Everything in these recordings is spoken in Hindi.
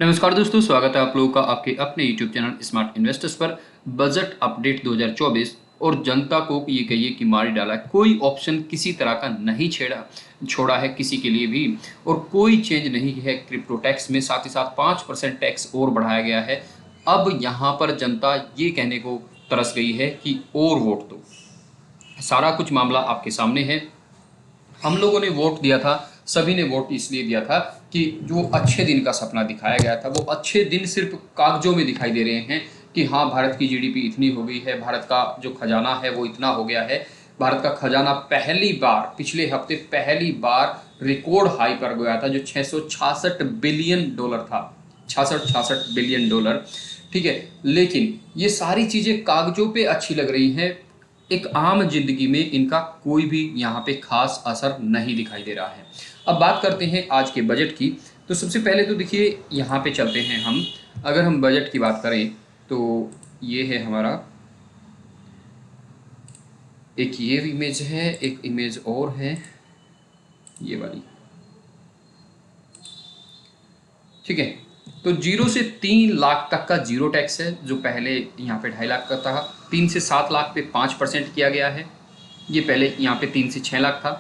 नमस्कार दोस्तों, स्वागत है आप लोगों का आपके अपने YouTube चैनल स्मार्ट इन्वेस्टर्स पर। बजट अपडेट 2024 और जनता को ये कहिए कि मार ही डाला है। कोई ऑप्शन किसी तरह का नहीं छोड़ा है किसी के लिए भी, और कोई चेंज नहीं है क्रिप्टो टैक्स में। साथ ही साथ 5% टैक्स और बढ़ाया गया है। अब यहाँ पर जनता ये कहने को तरस गई है कि और वोट दो। सारा कुछ मामला आपके सामने है। हम लोगों ने वोट दिया था, सभी ने वोट इसलिए दिया था कि जो अच्छे दिन का सपना दिखाया गया था वो अच्छे दिन सिर्फ कागजों में दिखाई दे रहे हैं कि हाँ, भारत की जीडीपी इतनी हो गई है, भारत का जो खजाना है वो इतना हो गया है। भारत का खजाना पहली बार, पिछले हफ्ते पहली बार रिकॉर्ड हाई पर गया था जो 666 बिलियन डॉलर था। 66 बिलियन डॉलर, ठीक है। लेकिन ये सारी चीजें कागजों पे अच्छी लग रही हैं, एक आम जिंदगी में इनका कोई भी यहाँ पे खास असर नहीं दिखाई दे रहा है। अब बात करते हैं आज के बजट की। तो सबसे पहले तो देखिए, यहाँ पे चलते हैं हम। अगर हम बजट की बात करें तो ये है हमारा, एक ये इमेज है, एक इमेज और है ये वाली, ठीक है। तो 0 से 3 लाख तक का जीरो टैक्स है, जो पहले यहाँ पे 2.5 लाख का था। 3 से 7 लाख पे 5% किया गया है। ये पहले यहाँ पे 3 से 6 लाख था,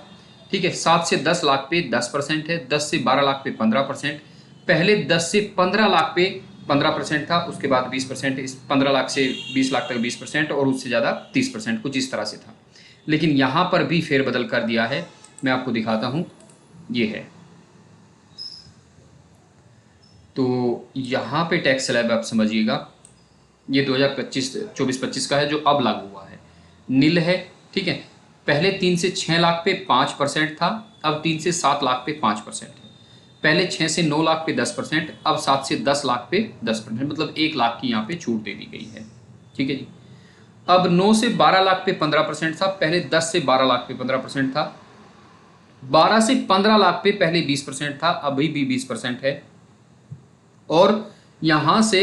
ठीक है। 7 से 10 लाख पे 10% है। 10 से 12 लाख पे 15%। पहले 10 से 15 लाख पे 15% था, उसके बाद 20%। इस 15 लाख से 20 लाख तक 20%, और उससे ज़्यादा 30%, कुछ इस तरह से था। लेकिन यहाँ पर भी फेरबदल कर दिया है। मैं आपको दिखाता हूँ, ये है। तो यहाँ पे टैक्स स्लैब आप समझिएगा, ये 2024-25 का है जो अब लागू हुआ है। नील है, ठीक है। पहले 3 से 6 लाख पे 5% था, अब 3 से 7 लाख पे 5% है। पहले 6 से 9 लाख पे 10%, अब 7 से 10 लाख पे 10%, मतलब 1 लाख की यहाँ पे छूट दे दी गई है, ठीक है जी। अब 9 से 12 लाख पे 15% था, पहले 10 से 12 लाख पे 15% था। 12 से 15 लाख पे पहले 20% था, अभी भी 20% है। और यहां से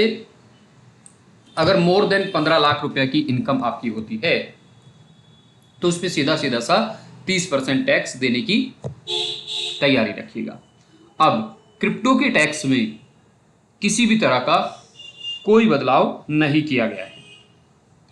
अगर मोर देन 15 लाख रुपए की इनकम आपकी होती है तो उसमें सीधा सीधा सा 30% टैक्स देने की तैयारी रखिएगा। अब क्रिप्टो के टैक्स में किसी भी तरह का कोई बदलाव नहीं किया गया है।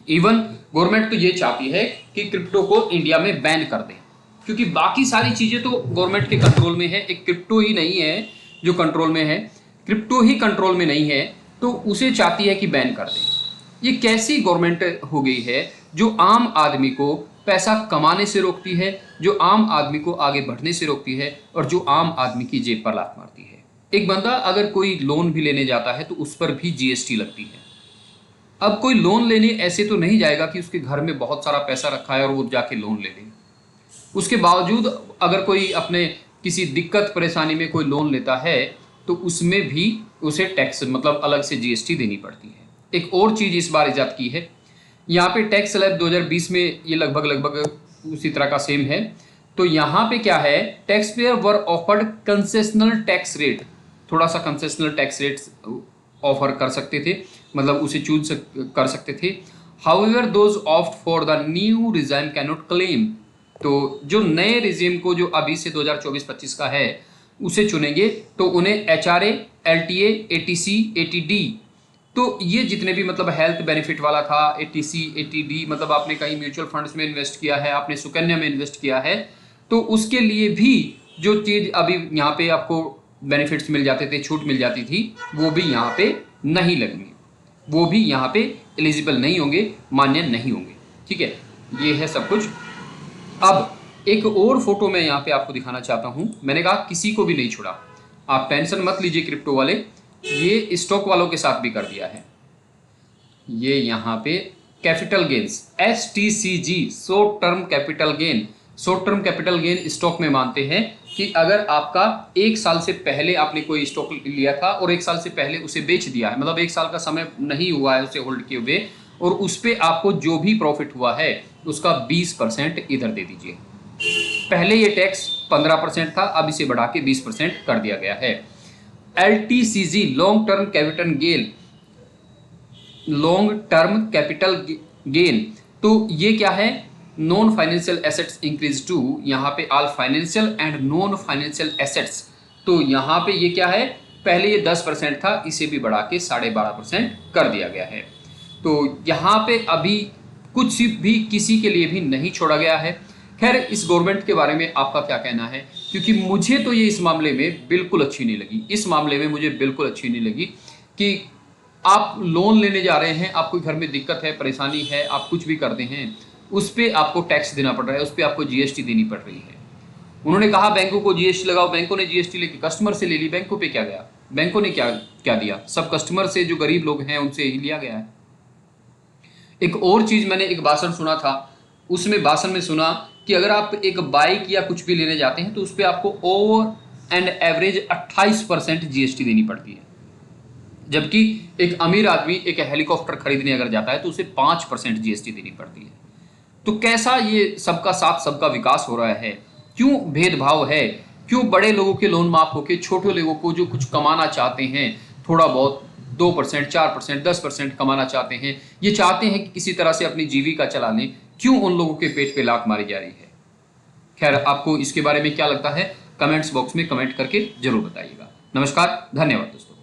इवन गवर्नमेंट तो ये चाहती है कि क्रिप्टो को इंडिया में बैन कर दे, क्योंकि बाकी सारी चीजें तो गवर्नमेंट के कंट्रोल में है, एक क्रिप्टो ही नहीं है जो कंट्रोल में है। क्रिप्टो ही कंट्रोल में नहीं है तो उसे चाहती है कि बैन कर दे। ये कैसी गवर्नमेंट हो गई है जो आम आदमी को पैसा कमाने से रोकती है, जो आम आदमी को आगे बढ़ने से रोकती है, और जो आम आदमी की जेब पर लात मारती है। एक बंदा अगर कोई लोन भी लेने जाता है तो उस पर भी जीएसटी लगती है। अब कोई लोन लेने ऐसे तो नहीं जाएगा कि उसके घर में बहुत सारा पैसा रखा है और वो जाके लोन ले ले। उसके बावजूद अगर कोई अपने किसी दिक्कत परेशानी में कोई लोन लेता है तो उसमें भी उसे टैक्स, मतलब अलग से जीएसटी देनी पड़ती है। एक और चीज इस बार इजाद की है, यहाँ पे टैक्स स्लैब 2020 में ये लगभग उसी तरह का सेम है। तो यहाँ पे क्या है, टैक्स पेयर वर ऑफर्ड कंसेशनल टैक्स रेट, थोड़ा सा कंसेशनल टैक्स रेट ऑफर कर सकते थे, मतलब उसे चूज कर सकते थे। However those opt for the new regime can not claim, तो जो नए रिजीम को, जो अभी से 2024-25 का है, उसे चुनेंगे तो उन्हें एचआरए, एलटीए, एटीसी, एटीडी, तो ये जितने भी मतलब हेल्थ बेनिफिट वाला था, एटीसी, एटीडी, मतलब आपने कहीं म्यूचुअल फंड्स में इन्वेस्ट किया है, आपने सुकन्या में इन्वेस्ट किया है, तो उसके लिए भी जो चीज अभी यहाँ पे आपको बेनिफिट्स मिल जाते थे, छूट मिल जाती थी, वो भी यहाँ पे नहीं लगेंगे, वो भी यहाँ पे एलिजिबल नहीं होंगे, मान्य नहीं होंगे, ठीक है। ये है सब कुछ। अब एक और फोटो मैं यहाँ पे आपको दिखाना चाहता हूँ। मैंने कहा किसी को भी नहीं छोड़ा, आप टेंशन मत लीजिए क्रिप्टो वाले, ये स्टॉक वालों के साथ भी कर दिया है। ये यहाँ पे capital gains, STCG, short term capital gain. Short term capital gain stock में मानते हैं कि अगर आपका 1 साल से पहले आपने कोई स्टॉक लिया था और 1 साल से पहले उसे बेच दिया है, मतलब 1 साल का समय नहीं हुआ है उसे होल्ड किए हुए, और उस पर आपको जो भी प्रॉफिट हुआ है उसका 20% इधर दे दीजिए। पहले ये टैक्स 15% था, अब इसे बढ़ा के 20% कर दिया गया है। LTCG, long term capital gain, long term capital gain, तो ये क्या है, non financial assets increase to, यहाँ पे all financial and non financial assets, तो यहाँ पे ये क्या है, पहले ये 10% था, इसे भी बढ़ा के 12.5% कर दिया गया है। तो यहाँ पे अभी कुछ भी किसी के लिए भी नहीं छोड़ा गया है। खैर, इस गवर्नमेंट के बारे में आपका क्या कहना है? क्योंकि मुझे तो ये इस मामले में बिल्कुल अच्छी नहीं लगी। इस मामले में मुझे बिल्कुल अच्छी नहीं लगी कि आप लोन लेने जा रहे हैं, आपको घर में दिक्कत है, परेशानी है, आप कुछ भी करते हैं, उस पे आपको टैक्स देना पड़ रहा है, उस पे आपको जीएसटी देनी पड़ रही है। उन्होंने कहा बैंकों को जीएसटी लगाओ, बैंकों ने जीएसटी लेके कस्टमर से ले ली, बैंकों पे क्या गया? बैंकों ने क्या क्या दिया? सब कस्टमर से, जो गरीब लोग हैं उनसे ही लिया गया है। एक और चीज मैंने एक भाषण सुना था, उसमें भाषण में सुना कि अगर आप एक बाइक या कुछ भी लेने जाते हैं तो उस पर आपको ओवर एंड एवरेज 28% जीएसटी देनी पड़ती है, जबकि एक अमीर आदमी एक हेलीकॉप्टर खरीदने अगर जाता है तो उसे 5% जीएसटी देनी पड़ती है। तो कैसा ये सबका साथ सबका विकास हो रहा है? क्यों भेदभाव है? क्यों बड़े लोगों के लोन माफ होकर छोटे लोगों को जो कुछ कमाना चाहते हैं, थोड़ा बहुत 2%, 4%, 10% कमाना चाहते हैं, ये चाहते हैं कि किसी तरह से अपनी जीविका चला लें, क्यों उन लोगों के पेट पे लात मारी जा रही है? खैर, आपको इसके बारे में क्या लगता है? कमेंट्स बॉक्स में कमेंट करके जरूर बताइएगा। नमस्कार, धन्यवाद दोस्तों।